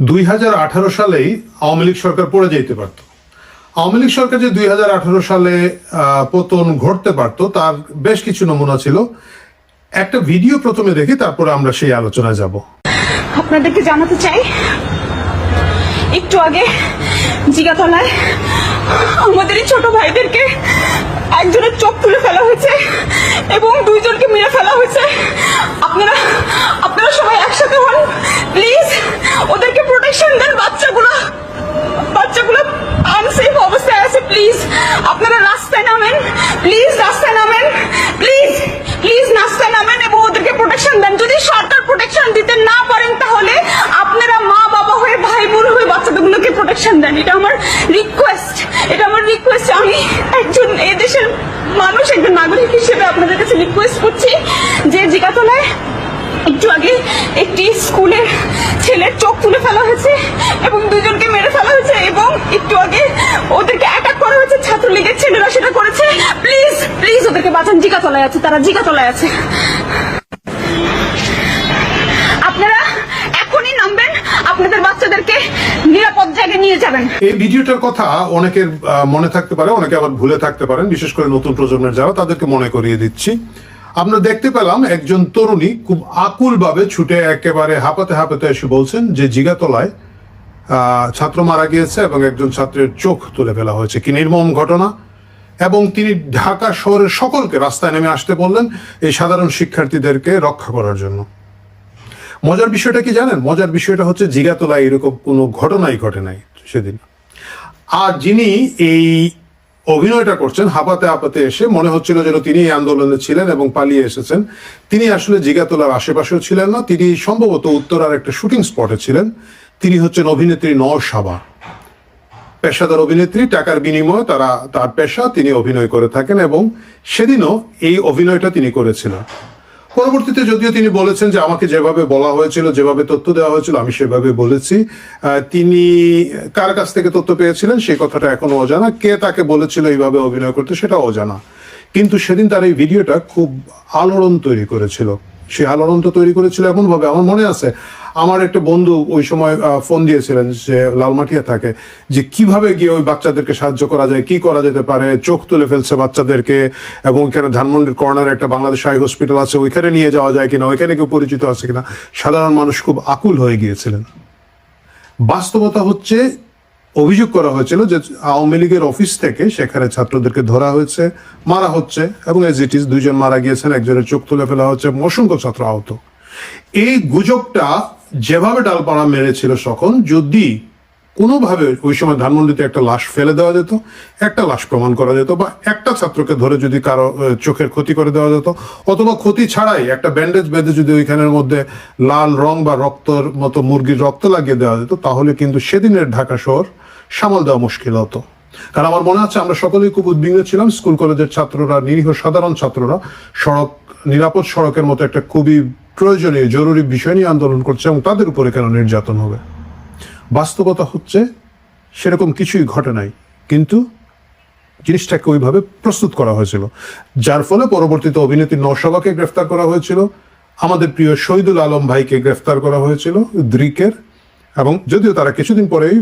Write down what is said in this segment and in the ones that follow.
2018 সালেই আওয়ামী লীগ সরকার পড়ে যেতে পারত। আওয়ামী লীগ সরকার যে 2018 সালে পতন ঘটতে পারত তার বেশ কিছু নমুনা ছিল। একটা ভিডিও প্রথমে দেখি, তারপরে আমরা সেই আলোচনায় যাব। আপনাদেরকে জানাতে চাই, একটু আগে জিগাতলায় আমাদের এই ছোট ভাইদেরকে একজনের চোখ তুলে ফেলা হয়েছে এবং দুইজনকে মেরে ফেলা হয়েছে। আপনারা সবাই একসাথে হন, প্লিজ ওদেরকে প্রোটেকশন দেন। বাচ্চাগুলো আনসেফ অবস্থায় আছে, প্লিজ আপনারা রাস্তায় নামেন, প্লিজ রাস্তায় নামেন, প্লিজ রাস্তায় নামেন এবং ওদেরকে প্রোটেকশন দেন। যদি সরকার প্রোটেকশন দিতে না পারেন তাহলে আপনারা মা বাবা হয়ে ভাই বোন হয়ে বাচ্চাগুলোকে প্রোটেকশন দেন। এটা আমার রিকোয়েস্ট। আমি একজন এই দেশের মানুষ, একজন নাগরিক হিসেবে আপনাদের কাছে রিকোয়েস্ট করছি যে জিগাতলায় একটু আগে একটি স্কুলের ছেলের চোখ তুলে ফেলা হয়েছে এবং দুজনকে মেরে ফেলা হয়েছে এবং একটু আগে ওদেরকে অ্যাটাক করা হয়েছে, ছাত্রলীগের ছেলেরা সেটা করেছে। প্লিজ ওদেরকে বাঁচান। জিগাতলায় আছে, তারা জিগাতলায় আছে। আপনারা এখনই নামবেন, আপনাদের বাচ্চাদেরকে নিরাপদ জায়গায় নিয়ে যাবেন। এই ভিডিওটার কথা অনেকের মনে থাকতে পারে, অনেকে আবার ভুলে থাকতে পারেন, বিশেষ করে নতুন প্রজন্মের যারা, তাদেরকে মনে করিয়ে দিচ্ছি। আমরা দেখতে পেলাম একজন তরুণী খুব আকুল ভাবে ছুটে একেবারে হাঁপাতে এসে বলছেন যে জিগাতলায় ছাত্র মারা গিয়েছে এবং একজন ছাত্রের চোখ তুলে ফেলা হয়েছে। কি নির্মম ঘটনা! এবং তিনি ঢাকা শহরের সকলকে রাস্তায় নেমে আসতে বললেন এই সাধারণ শিক্ষার্থীদেরকে রক্ষা করার জন্য। মজার বিষয়টা কি জানেন? মজার বিষয়টা হচ্ছে জিগাতলায় এরকম কোনো ঘটনাই ঘটে নাই সেদিন। আর যিনি এই অভিনয়টা করছেন হাঁপাতে এসে, মনে হচ্ছিল যেন তিনি এই আন্দোলনে ছিলেন এবং পালিয়ে এসেছেন। তিনি আসলে জিগাতলার আশেপাশেও ছিলেন না, তিনি সম্ভবত উত্তরার একটা শুটিং স্পটে ছিলেন। তিনি হচ্ছেন অভিনেত্রী নওশাবা, পেশাদার অভিনেত্রী, টাকার বিনিময়ে তার পেশা, তিনি অভিনয় করে থাকেন এবং সেদিনও এই অভিনয়টা তিনি করেছিলেন। পরবর্তীতে যদিও তিনি বলেছেন যে আমাকে যেভাবে বলা হয়েছিল, যেভাবে তথ্য দেওয়া হয়েছিল আমি সেভাবে বলেছি। তিনি কার কাছ থেকে তথ্য পেয়েছিলেন সেই কথাটা এখনো অজানা, কে তাকে বলেছিল এইভাবে অভিনয় করতে সেটাও অজানা। কিন্তু সেদিন তার এই ভিডিওটা খুব আলোড়ন তৈরি করেছিল। সে আলোড়নটা তৈরি করেছিল এমন ভাবে, আমার মনে আছে আমার একটা বন্ধু ওই সময় ফোন দিয়েছিলেন, যে লালমাটিয়া থাকে, যে কিভাবে গিয়ে ওই বাচ্চাদেরকে সাহায্য করা যায়, কি করা যেতে পারে। চোখ তুলে ফেলছে বাচ্চাদেরকে এবং ওইখানে ধানমন্ডির কর্নারে একটা বাংলাদেশ আই হসপিটাল আছে, ওইখানে নিয়ে যাওয়া যায় কিনা, ওইখানে কেউ পরিচিত আছে কিনা। সাধারণ মানুষ খুব আকুল হয়ে গিয়েছিলেন। বাস্তবতা হচ্ছে অভিযোগ করা হয়েছিল যে আওয়ামী লীগের অফিস থেকে সেখানে ছাত্রদেরকে ধরা হয়েছে, মারা হচ্ছে এবং এজ ইট ইজ দুইজন মারা গিয়েছেন, একজনের চোখ তুলে ফেলা হচ্ছে, অসংখ্য ছাত্র আহত। এই গুজবটা যেভাবে ডালপাড়া মেরেছিল তখন, যদি কোনোভাবে ওই সময় ধানমন্ডিতে একটা লাশ ফেলে দেওয়া যেত, একটা লাশ প্রমাণ করা যেত, বা একটা ছাত্রকে ধরে যদি কারো চোখের ক্ষতি করে দেওয়া যেত, অথবা ক্ষতি ছাড়াই একটা ব্যান্ডেজ বেঁধে যদি ওইখানের মধ্যে লাল রং বা রক্তর মতো মুরগির রক্ত লাগিয়ে দেওয়া যেত, তাহলে কিন্তু সেদিনের ঢাকা শহর সামাল দেওয়া মুশকিল হতো। কারণ আমার মনে আছে আমরা সকলেই খুব উদ্বিগ্ন ছিলাম, স্কুল কলেজের ছাত্ররা, নিরীহ সাধারণ ছাত্ররা নিরাপদ সড়কের মতো একটা খুবই প্রয়োজনীয় জরুরি বিষয় নিয়ে আন্দোলন করছে এবং তাদের উপরে কেন নির্যাতন হবে। বাস্তবতা হচ্ছে সেরকম কিছুই ঘটে নাই, কিন্তু জিনিসটাকে ওইভাবে প্রস্তুত করা হয়েছিল, যার ফলে পরবর্তীতে অভিনেত্রী নওশাবাকে গ্রেফতার করা হয়েছিল, আমাদের প্রিয় শহীদুল আলম ভাইকে গ্রেফতার করা হয়েছিল দ্রিকের, এবং যদিও তারা কিছুদিন পরেই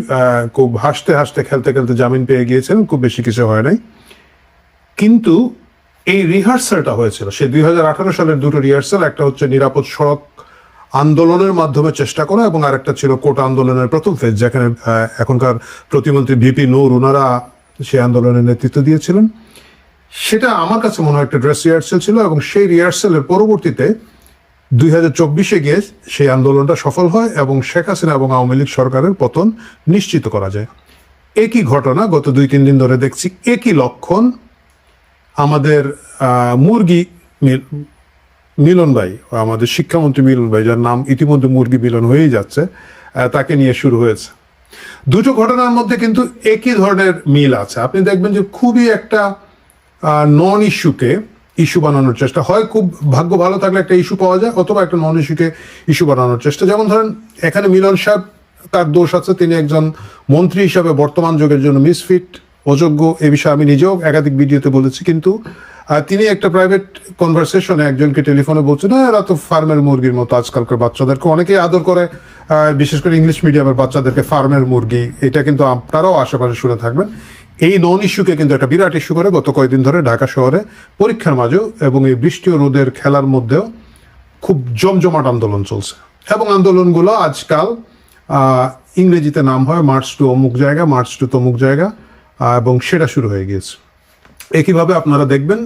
খুব হাসতে খেলতে জামিন পেয়ে গিয়েছিলেন, খুব বেশি কিছু হয় নাই। কিন্তু এই রিহার্সালটা হয়েছিল সে 2018 সালের দুটো রিহার্সাল, একটা হচ্ছে নিরাপদ সড়ক আন্দোলনের মাধ্যমে চেষ্টা করা এবং আরেকটা ছিল কোটা আন্দোলনের প্রথম ফেজ, যেখানে এখনকার প্রতিমন্ত্রী ভিপি নূর ওনারা সেই আন্দোলনের নেতৃত্ব দিয়েছিলেন। সেটা আমার কাছে মনে হয় একটা ড্রেস রিহার্সাল ছিল এবং সেই রিহার্সালের পরবর্তীতে 2024 গিয়ে সেই আন্দোলনটা সফল হয় এবং শেখ হাসিনা এবং আওয়ামী লীগ সরকারের পতন নিশ্চিত করা যায়। একই ঘটনা গত 2-3 দিন ধরে দেখছি, একই লক্ষণ। আমাদের মুরগি মিলন ভাই, আমাদের শিক্ষামন্ত্রী মিলন ভাই, যার নাম ইতিমধ্যে মুরগি মিলন হয়েই যাচ্ছে, তাকে নিয়ে শুরু হয়েছে। দুটো ঘটনার মধ্যে কিন্তু একই ধরনের মিল আছে। আপনি দেখবেন যে খুবই একটা নন ইস্যুকে ইস্যু বানানোর চেষ্টা হয়, খুব ভাগ্য ভালো থাকলে একটা ইস্যু পাওয়া যায়, অথবা একটা নন ইস্যুকে ইস্যু বানানোর চেষ্টা। যেমন ধরেন এখানে মিলন সাহেব, তার দোষ আছে, তিনি একজন মন্ত্রী হিসাবে বর্তমান যুগের জন্য মিসফিট, অযোগ্য। এ বিষয়ে আমি নিজেও একাধিক ভিডিওতে বলেছি, কিন্তু তিনি একটা প্রাইভেট কনভারসেশনে একজনকে টেলিফোনে বলছেন, না এরা তো ফার্মের মুরগির মতো, আজকালকার বাচ্চাদেরকে অনেকেই আদর করে, বিশেষ করে ইংলিশ মিডিয়ামের বাচ্চাদেরকে ফার্মের মুরগি। এটা কিন্তু আপনারাও আশেপাশে শুনে থাকবেন। এই নন ইস্যুকে কিন্তু একটা বিরাট ইস্যু করে গত কয়েকদিন ধরে ঢাকা শহরে পরীক্ষার মাঝেও এবং এই বৃষ্টি ও রোদের খেলার মধ্যেও খুব জমজমাট আন্দোলন চলছে। এবং আন্দোলনগুলো আজকাল ইংরেজিতে নাম হয় মার্চ টু অমুক জায়গা, মার্চ টু তমুক জায়গা, এবং সেটা শুরু হয়ে গিয়েছে। একইভাবে আপনারা দেখবেন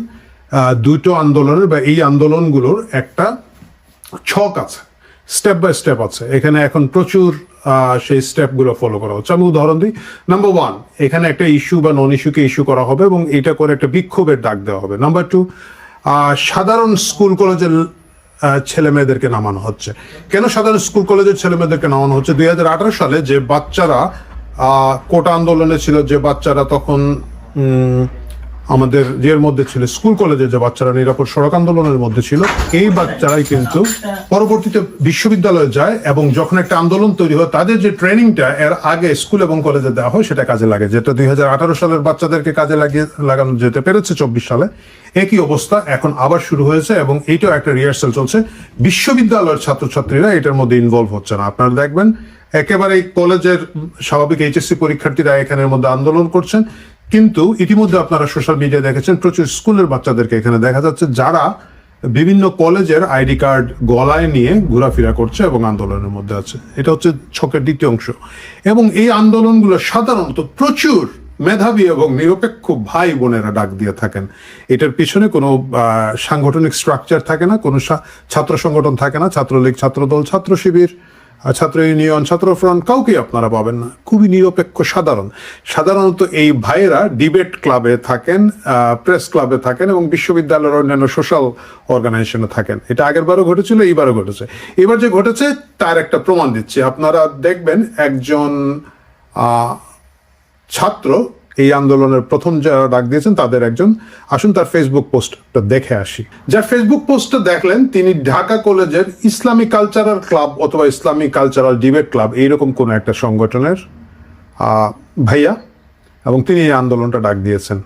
দুটো আন্দোলনের বা এই আন্দোলনগুলোর একটা ছক আছে, স্টেপ বাই স্টেপ আছে। এখানে এখন প্রচুর সেই স্টেপগুলো ফলো করা হচ্ছে। আমি উদাহরণ দিই। নাম্বার 1, এখানে একটা ইস্যু বা নন ইস্যুকে ইস্যু করা হবে এবং এটা করে একটা বিক্ষোভের ডাক দেওয়া হবে। নাম্বার 2, সাধারণ স্কুল কলেজের ছেলে মেয়েদেরকে নামানো হচ্ছে। কেন সাধারণ স্কুল কলেজের ছেলে মেয়েদেরকে নামানো হচ্ছে? 2018 সালে যে বাচ্চারা কোটা আন্দোলনে ছিল, যে বাচ্চারা তখন আমাদের ইয়ের মধ্যে ছিল, স্কুল কলেজের যে বাচ্চারা নিরাপদ সড়ক আন্দোলনের মধ্যে ছিল, এই বাচ্চারাই কিন্তু পরবর্তীতে বিশ্ববিদ্যালয়ে যায় এবং যখন একটা আন্দোলন তৈরি হয় তাদের যে ট্রেনিংটা এর আগে স্কুল এবং কলেজে দেওয়া হয় সেটা কাজে লাগে, যেটা 2018 সালের বাচ্চাদেরকে কাজে লাগানো যেতে পেরেছে 24 সালে। একই অবস্থা এখন আবার শুরু হয়েছে এবং এইটাও একটা রিহার্সাল চলছে। বিশ্ববিদ্যালয়ের ছাত্রছাত্রীরা এটার মধ্যে ইনভলভ হচ্ছে না। আপনারা দেখবেন একেবারে কলেজের স্বাভাবিক এইচএসসি পরীক্ষার্থীরা এখানের মধ্যে আন্দোলন করছেন, কিন্তু ইতিমধ্যে আপনারা সোশ্যাল মিডিয়ায় দেখেছেন প্রচুর স্কুলের বাচ্চাদেরকে এখানে দেখা যাচ্ছে যারা বিভিন্ন কলেজের আইডি কার্ড গলায় নিয়ে ঘোরাফেরা করছে এবং আন্দোলনের মধ্যে আছে। এটা হচ্ছে ছকের দ্বিতীয় অংশ। এবং এই আন্দোলনগুলো সাধারণত প্রচুর মেধাবী এবং নিরপেক্ষ ভাই বোনেরা ডাক দিয়ে থাকেন। এটার পিছনে কোনো সাংগঠনিক স্ট্রাকচার থাকে না, কোনো ছাত্র সংগঠন থাকে না, ছাত্রলীগ, ছাত্রদল, ছাত্র শিবির, ছাত্র ইউনিয়ন, ছাত্র ফ্রন্ট, কাউকে আপনারা পাবেন না। খুবই নিরপেক্ষ সাধারণত এই ভাইয়েরা ডিবেট ক্লাবে থাকেন, প্রেস ক্লাবে থাকেন এবং বিশ্ববিদ্যালয়ের অন্যান্য সোশ্যাল অর্গানাইজেশনে থাকেন। এটা আগের বারও ঘটেছিল, এইবারও ঘটেছে। এবার যে ঘটেছে তার একটা প্রমাণ দিচ্ছি। আপনারা দেখবেন একজন ছাত্র এই আন্দোলনের প্রথম যারা ডাক দিয়েছেন তাদের একজন, আসুন তার ফেসবুক পোস্টটা দেখে আসি। যার ফেসবুক পোস্টটা দেখলেন তিনি ঢাকা কলেজের ইসলামিক কালচারাল ক্লাব অথবা ইসলামিক কালচারাল ডিবেট ক্লাব এইরকম কোন একটা সংগঠনের ভাইয়া, এবং তিনি এই আন্দোলনটা ডাক দিয়েছেন।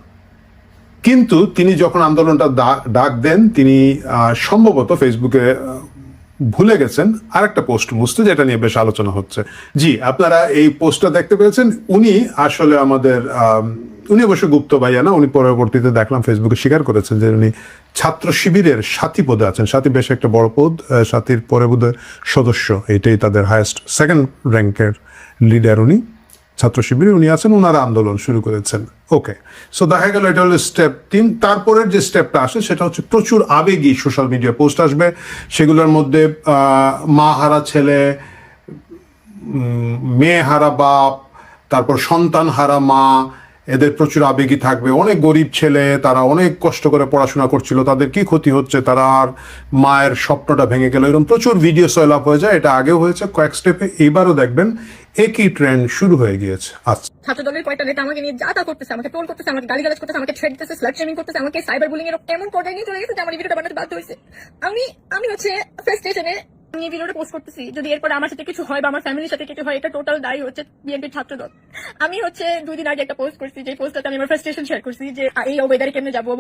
কিন্তু তিনি যখন আন্দোলনটা ডাক দেন তিনি সম্ভবত ফেসবুকে ভুলে গেছেন আরেকটা পোস্ট মুছতে, যেটা নিয়ে বেশ আলোচনা হচ্ছে। জি, আপনারা এই পোস্টটা দেখতে পেয়েছেন। উনি আসলে উনি অবশ্য গুপ্ত ভাইয়া না, উনি পরবর্তীতে দেখলাম ফেসবুকে স্বীকার করেছেন যে উনি ছাত্র শিবিরের সাথী পদে আছেন। সাথী বেশ একটা বড় পদ, সাথীর পরে বোধহয় সদস্য, এটাই তাদের হায়েস্ট, সেকেন্ড র্যাঙ্কের লিডার উনি। ছাত্র শিবিরে উনি আছেন, ওনারা আন্দোলন শুরু করেছেন। ওকে, সো দেখা গেল এটা হলো স্টেপ 3। তারপরের যে স্টেপটা আসে সেটা হচ্ছে প্রচুর আবেগী সোশ্যাল মিডিয়া পোস্ট আসবে। সেগুলোর মধ্যে মা হারা ছেলে, মেয়ে হারা বাপ, তারপর সন্তান হারা মা, এদের প্রচুর আবেগী থাকবে। অনেক গরিব ছেলে, তারা অনেক কষ্ট করে পড়াশোনা করছিল, তাদের কি ক্ষতি হচ্ছে, তারা আর মায়ের স্বপ্নটা ভেঙে গেল, এরকম প্রচুর ভিডিও সয়েল আপ হয়ে যায়। এটা আগেও হয়েছে কয়েক স্টেপে, এবারও দেখবেন একই ট্রেন্ড শুরু হয়ে গিয়েছে। আচ্ছা, ছাত্র দলের কয়েকটা নেতা আমাকে নিয়ে যা তা করতেছে, আমাকে ট্রোল করতেছে, আমাকে গালিগালাজ করতেছে, আমাকে থ্রেট দিতেছে, স্লাট শেমিং করতেছে, আমাকে সাইবার বুলিং এর এমন পর্যায়ে নিয়ে চলে গেছে যে আমার এই ভিডিওটা বানাতে বাধ্য হয়েছে। আমি হচ্ছে ফ্রাস্ট্রেশনে আমি এই ভিডিওটা পোস্ট করতেছি। যদি এরপর আমার সাথে কিছু হয় বা আমার ফ্যামিলির সাথে কিছু হয়, এটা টোটাল দায়ী হচ্ছে বিএনপির ছাত্র দল। আমি হচ্ছে 2 দিন আগে একটা পোস্ট করছি, যে পোস্টটাতে আমি আমার ফ্রাস্ট্রেশন শেয়ার করছি যে এই ওয়েদারে কেমনে যাবো,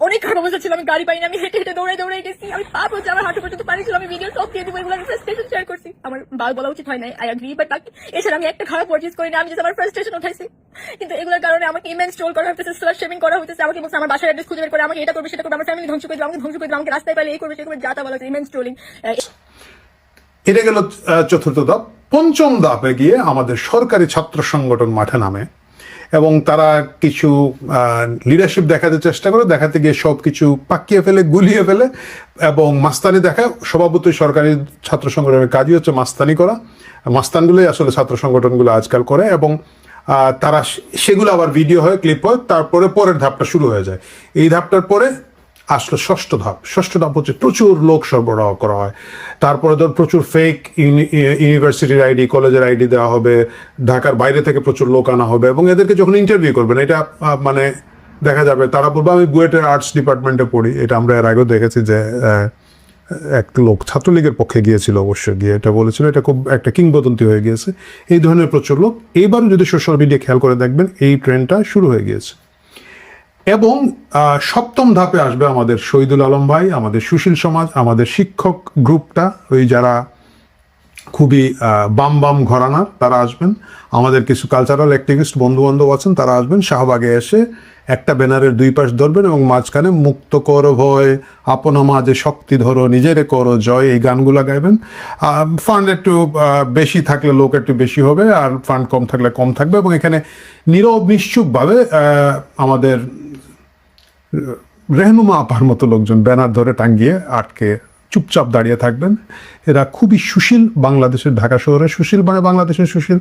অনেক খারাপ অবস্থা ছিল, আমি গাড়ি পাইনি, আমি হেঁটে হেঁটে দৌড়াই গেছি, আমি পাপ হচ্ছে আমার হাঁটু পর্যন্ত পানি ছিল, আমি ভিডিও সব দিয়ে দিব, এগুলো আমি ফ্রাস্ট্রেশন শেয়ার করছি। আমার বলা উচিত হয় নাই, আই এগ্রি, বাট এছাড়া আমি একটা খারাপ পারচেজ করি না, আমি জাস্ট আমার ফ্রাস্ট্রেশন উঠাইছি। কিন্তু এগুলোর কারণে আমাকে ইমেন্স ট্রোল করা হচ্ছে, স্লাট শেমিং করা হচ্ছে, আমাকে বলছে আমার বাসার অ্যাড্রেস খুঁজে বের করে, আমাকে এটা করবে সেটা করবে, আমার ফ্যামিলি ধ্বংস করে দেবে, আমাকে ধ্বংস করে দেবে, আমাকে রাস্তায় পাইলে এই করবে সে করবে, যা তা বলা হচ্ছে, ইমেন্স ট্রোলিং। এটা গেল চতুর্থ ধাপ। পঞ্চম ধাপে গিয়ে আমাদের সরকারি ছাত্র সংগঠন মাঠে নামে এবং তারা কিছু লিডারশিপ দেখাতে চেষ্টা করে, দেখাতে গিয়ে সব কিছু পাকিয়ে ফেলে, গুলিয়ে ফেলে এবং মাস্তানি দেখায়। স্বভাবতই সরকারি ছাত্র সংগঠনের কাজই হচ্ছে মাস্তানি করা। মাস্তানগুলোই আসলে ছাত্র সংগঠনগুলো আজকাল করে এবং তারা সেগুলো আবার ভিডিও হয়, ক্লিপ হয়। তারপরে পরের ধাপটা শুরু হয়ে যায়। এই ধাপটার পরে আসলো ষষ্ঠ ধাপ হচ্ছে প্রচুর লোক সরবরাহ করা হয়। তারপরে ধর প্রচুর ফেক ইউনিভার্সিটির আইডি, কলেজের আইডি দেওয়া হবে, ঢাকার বাইরে থেকে প্রচুর লোক আনা হবে এবং এদেরকে যখন ইন্টারভিউ করবেন এটা মানে দেখা যাবে তারা বলবে আমি বুয়েটের আর্টস ডিপার্টমেন্টে পড়ি। এটা আমরা এর আগেও দেখেছি যে এক লোক ছাত্রলীগের পক্ষে গিয়েছিল, অবশ্যই গিয়ে এটা বলেছিল, এটা খুব একটা কিংবদন্তি হয়ে গিয়েছে। এই ধরনের প্রচুর লোক। এইবারও যদি সোশ্যাল মিডিয়া খেয়াল করে দেখবেন এই ট্রেন্ডটা শুরু হয়ে গিয়েছে। এবং সপ্তম ধাপে আসবে আমাদের শহীদুল আলম ভাই, আমাদের সুশীল সমাজ, আমাদের শিক্ষক গ্রুপটা, ওই যারা খুবই বাম বাম ঘরানার তারা আসবেন, আমাদের কিছু কালচারাল অ্যাক্টিভিস্ট বন্ধু বান্ধব আছেন তারা আসবেন, শাহবাগে এসে একটা ব্যানারের দুই পাশ ধরবেন এবং মাঝখানে মুক্ত করো ভয়, আপন মাঝে শক্তি ধরো, নিজেরে করো জয়, এই গানগুলো গাইবেন। ফান্ড একটু বেশি থাকলে লোক একটু বেশি হবে, আর ফান্ড কম থাকলে কম থাকবে, এবং এখানে নীরব নিশ্চুপভাবে আমাদের রেহনুমা আপার মতো লোকজন ব্যানার ধরে টাঙ্গিয়ে আটকে চুপচাপ দাঁড়িয়ে থাকবেন। এরা খুবই সুশীল, বাংলাদেশের ঢাকা শহরে সুশীল, মানে বাংলাদেশের সুশীল।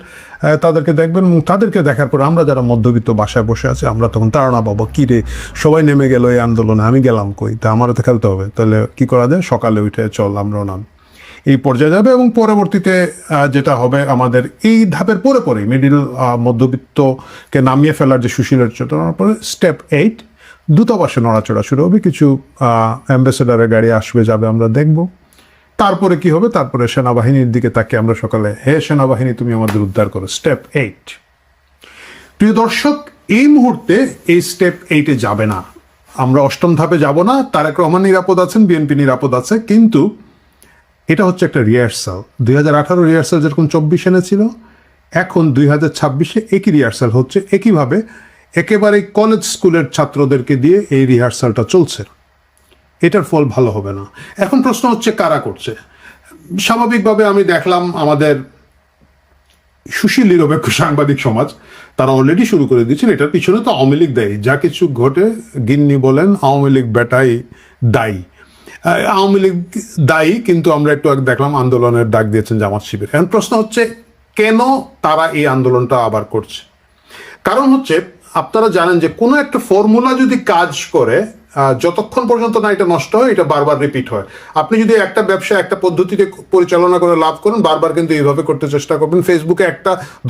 তাদেরকে দেখবেন এবং তাদেরকে দেখার পর আমরা যারা মধ্যবিত্ত বাসায় বসে আছি আমরা তখন তাড়না পাবো, কী রে সবাই নেমে গেল এই আন্দোলনে, আমি গেলাম কই, তা আমারও তো খেলতে হবে, তাহলে কি করা যায়, সকালে উঠে চল আমরাও নাম, এই পর্যায়ে যাবে। এবং পরবর্তীতে যেটা হবে আমাদের এই ধাপের পরে পরে মিডিল মধ্যবিত্তকে নামিয়ে ফেলার যে সুশীলের চেতনার পরে স্টেপ 8 দূতাবাসে নড়াচড়া শুরু হবে, কিছু অ্যাম্বাসেডারের গাড়ি আসবে যাবে আমরা দেখব। তারপরে কি হবে, তারপরে সেনাবাহিনীর দিকে তাকে আমরা সকালে, হে সেনাবাহিনী তুমি আমাদের উদ্ধার করো, স্টেপ 8। প্রিয় দর্শক, এই মুহূর্তে এই স্টেপ 8-এ যাবে না, আমরা অষ্টম ধাপে যাব না। তারেক রহমান নিরাপদ আছেন, বিএনপি নিরাপদ আছে, কিন্তু এটা হচ্ছে একটা রিহার্সাল। 2018 রিহার্সাল যেরকম 24 এনেছিল, এখন 2026-এ একই রিহার্সাল হচ্ছে, একইভাবে একেবারে কলেজ স্কুলের ছাত্রদেরকে দিয়ে এই রিহার্সালটা চলছে। এটার ফল ভালো হবে না। এখন প্রশ্ন হচ্ছে কারা করছে। স্বাভাবিকভাবে আমি দেখলাম আমাদের সুশীল নিরপেক্ষ সাংবাদিক সমাজ তারা অলরেডি শুরু করে দিয়েছেন, এটার পিছনে তো আওয়ামী লীগ দায়ী, যা কিছু ঘটে গিন্নি বলেন আওয়ামী লীগ বেটাই দায়ী। আওয়ামী লীগ দায়ী, কিন্তু আমরা একটু আগে দেখলাম আন্দোলনের ডাক দিয়েছেন জামাত শিবির। এখন প্রশ্ন হচ্ছে কেন তারা এই আন্দোলনটা আবার করছে। কারণ হচ্ছে আপনারা জানেন যে কোনো একটা ফর্মুলা যদি কাজ করে, যতক্ষণ পর্যন্ত না এটা নষ্ট হয় এটা বারবার রিপিট হয়। আপনি যদি একটা ব্যবসা একটা পদ্ধতিতে পরিচালনা করে লাভ করেন, বারবার কিন্তু এইভাবে করতে চেষ্টা করবেন। ফেসবুকে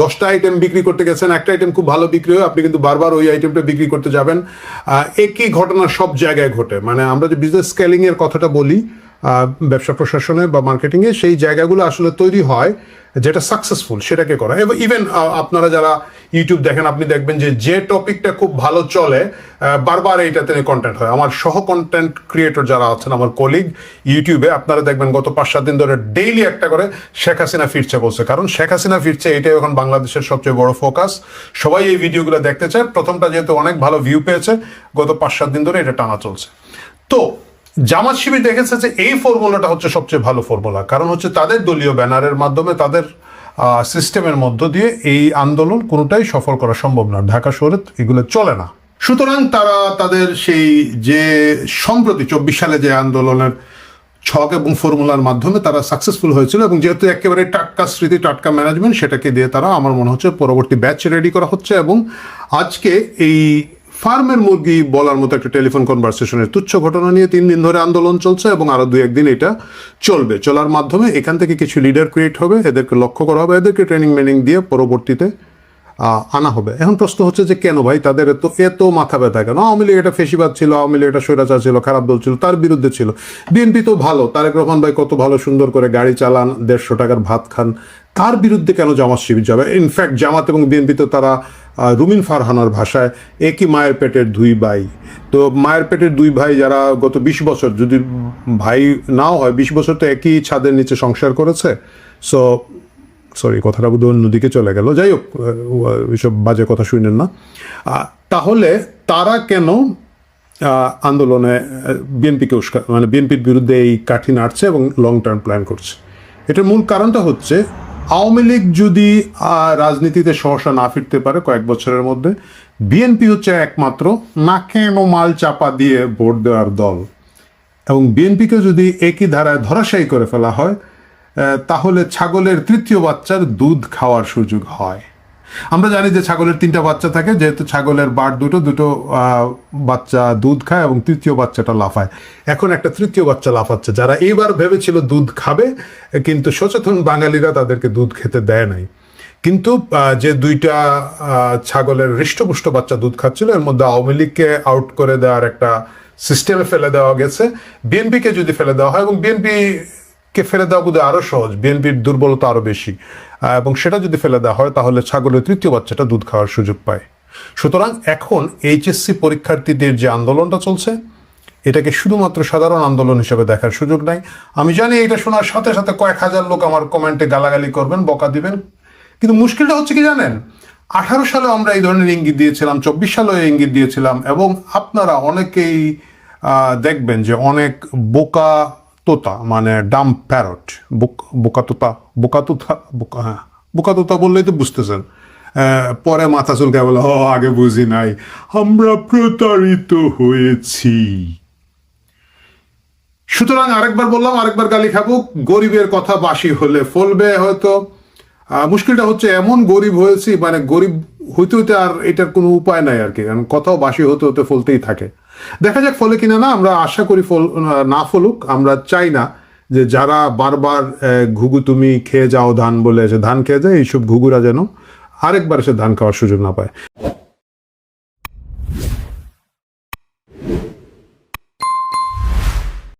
10টা আইটেম বিক্রি করতে গেছেন, একটা আইটেম খুব ভালো বিক্রি হয়, আপনি কিন্তু বারবার ওই আইটেমটা বিক্রি করতে যাবেন। একই ঘটনা সব জায়গায় ঘটে। মানে আমরা যে বিজনেস স্কেলিং এর কথাটা বলি ব্যবসা প্রশাসনে বা মার্কেটিংয়ে, সেই জায়গাগুলো আসলে তৈরি হয় যেটা সাকসেসফুল সেটাকে করা। ইভেন আপনারা যারা ইউটিউব দেখেন, আপনি দেখবেন যে টপিকটা খুব ভালো চলে বারবার এইটাতে কন্টেন্ট হয়। আমার সহ কন্টেন্ট ক্রিয়েটর যারা আছেন, আমার কলিগ ইউটিউবে, আপনারা দেখবেন গত 5-7 দিন ধরে ডেইলি একটা করে শেখ হাসিনা ফিরছে বলছে। কারণ শেখ হাসিনা ফিরছে, এটাই এখন বাংলাদেশের সবচেয়ে বড় ফোকাস। সবাই এই ভিডিওগুলো দেখতে চায়। প্রথমটা যেহেতু অনেক ভালো ভিউ পেয়েছে, গত 5-7 দিন ধরে এটা টানা চলছে। তো জামাত শিবির দেখেছে যে এই ফর্মুলাটা হচ্ছে সবচেয়ে ভালো ফর্মুলা, কারণ হচ্ছে তাদের দলীয় ব্যানারের মাধ্যমে, তাদের সিস্টেমের মধ্য দিয়ে এই আন্দোলন কোনোটাই সফল করা সম্ভব না। ঢাকা শহরে এগুলো চলে না। সুতরাং তারা তাদের সেই যে সম্প্রতি 24 সালে যে আন্দোলনের ছক এবং ফর্মুলার মাধ্যমে তারা সাকসেসফুল হয়েছিল, এবং যেহেতু একেবারে টাটকা স্মৃতি, টাটকা ম্যানেজমেন্ট, সেটাকে দিয়ে তারা, আমার মনে হচ্ছে পরবর্তী ব্যাচ রেডি করা হচ্ছে। এবং আজকে এই ফার্মের মুরগি বলার মতো একটা টেলিফোন কনভারসেশনের তুচ্ছ ঘটনা নিয়ে 3 দিন ধরে আন্দোলন চলছে, এবং আরো 2-1 দিন এটা চলবে। চলার মাধ্যমে এখান থেকে কিছু লিডার ক্রিয়েট হবে, এদেরকে লক্ষ্য করা হবে, এদেরকে ট্রেনিং মেনিং দিয়ে পরবর্তীতে আনা হবে। এখন প্রশ্ন হচ্ছে যে কেন ভাই তাদের এত মাথা ব্যথা কেন? আওয়ামী লীগ এটা ফেসিবাদ ছিল, আওয়ামী লীগ এটা স্বৈরাচার ছিল, খারাপ দল ছিল, তার বিরুদ্ধে ছিল। বিএনপি তো ভালো, তারেক রহমান ভাই কত ভালো সুন্দর করে গাড়ি চালান, 150 টাকার ভাত খান, তার বিরুদ্ধে কেন জামাত শিবির যাবে? ইনফ্যাক্ট জামাত এবং বিএনপি তো তারা রুমিন ফারহানার ভাষায় একই মায়ের পেটের 2 ভাই। তো মায়ের পেটের 2 ভাই যারা গত 20 বছর, যদি ভাই নাও হয়, 20 বছর তো একই ছাদের নিচে সংসার করেছে। সরি কথাটা বোধহয় অন্যদিকে চলে গেল, যাই হোক এইসব বাজে কথা শুনেন না। তাহলে তারা কেন আন্দোলনে বিএনপিকে মানে বিএনপির বিরুদ্ধে এই কাঠি নাড়ছে এবং লং টার্ম প্ল্যান করছে? এটার মূল কারণটা হচ্ছে আওয়ামী লীগ যদি রাজনীতিতে সহসা না ফিরতে পারে কয়েক বছরের মধ্যে, বিএনপি হচ্ছে একমাত্র নাকে মাল চাপা দিয়ে ভোট দেওয়ার দল। এবং বিএনপিকে যদি একই ধারায় ধরাশায়ী করে ফেলা হয়, তাহলে ছাগলের 3য় বাচ্চার দুধ খাওয়ার সুযোগ হয়। আমরা জানি যে ছাগলের 3টা বাচ্চা থাকে, যেহেতু ছাগলের বাট দুটো বাচ্চা দুধ খায় এবং 3য় বাচ্চাটা লাফায়। এখন একটা 3য় বাচ্চা লাফাচ্ছে। যারা এইবার ভেবেছিল দুধ খাবে, কিন্তু সচেতন বাঙালিরা তাদেরকে দুধ খেতে দেয় নাই। কিন্তু যে 2টা ছাগলের হৃষ্টপুষ্ট বাচ্চা দুধ খাচ্ছিল, এর মধ্যে আওয়ামী লীগকে আউট করে দেওয়ার একটা সিস্টেমে ফেলে দেওয়া গেছে। বিএনপিকে যদি ফেলে দেওয়া হয়, এবং বিএনপিকে ফেলে দেওয়া বোধহয় আরো সহজ, বিএনপির দুর্বলতা আরো বেশি, এবং সেটা যদি ফেলে দেওয়া হয় তাহলে ছাগলের 3য় বাচ্চাটা দুধ খাওয়ার সুযোগ পায়। সুতরাং এখন এইচএসসি পরীক্ষার্থীদের যে আন্দোলনটা চলছে এটাকে শুধুমাত্র সাধারণ আন্দোলন হিসেবে দেখার সুযোগ নাই। আমি জানি এটা শোনার সাথে সাথে কয়েক হাজার লোক আমার কমেন্টে গালাগালি করবেন, বকা দিবেন, কিন্তু মুশকিলটা হচ্ছে কি জানেন, 18 সালে আমরা এই ধরনের ইঙ্গিত দিয়েছিলাম, 24 সালেও ইঙ্গিত দিয়েছিলাম, এবং আপনারা অনেকেই দেখবেন যে অনেক বোকা তোতা, মানে ডাম প্যারট, বোকা তোতা, বোকা তোতা বললেই তো বুঝতেছেন, পরে মাথা চুলকায় বলে আগে বুঝি নাই, আমরা প্রতারিত হয়েছি। সুতরাং আরেকবার বললাম, আরেকবার গালি খাবো, গরিবের কথা বাসি হলে ফলবে হয়তো। মুশকিলটা হচ্ছে এমন গরিব হয়েছি, মানে গরিব হইতে হইতে আর এটার কোনো উপায় নাই আর কি, কারণ কথাও বাসি হতে হতে ফলতেই থাকে। দেখা যাক ফলে কিনা না, আমরা আশা করি না ফলুক। আমরা চাই না যে যারা বারবার ঘুঘু তুমি খেয়ে যাও ধান বলে, ধান খেয়ে যায়, এইসব ঘুঘুরা যেন আরেকবার সে ধান খাওয়ার সুযোগ না পায়।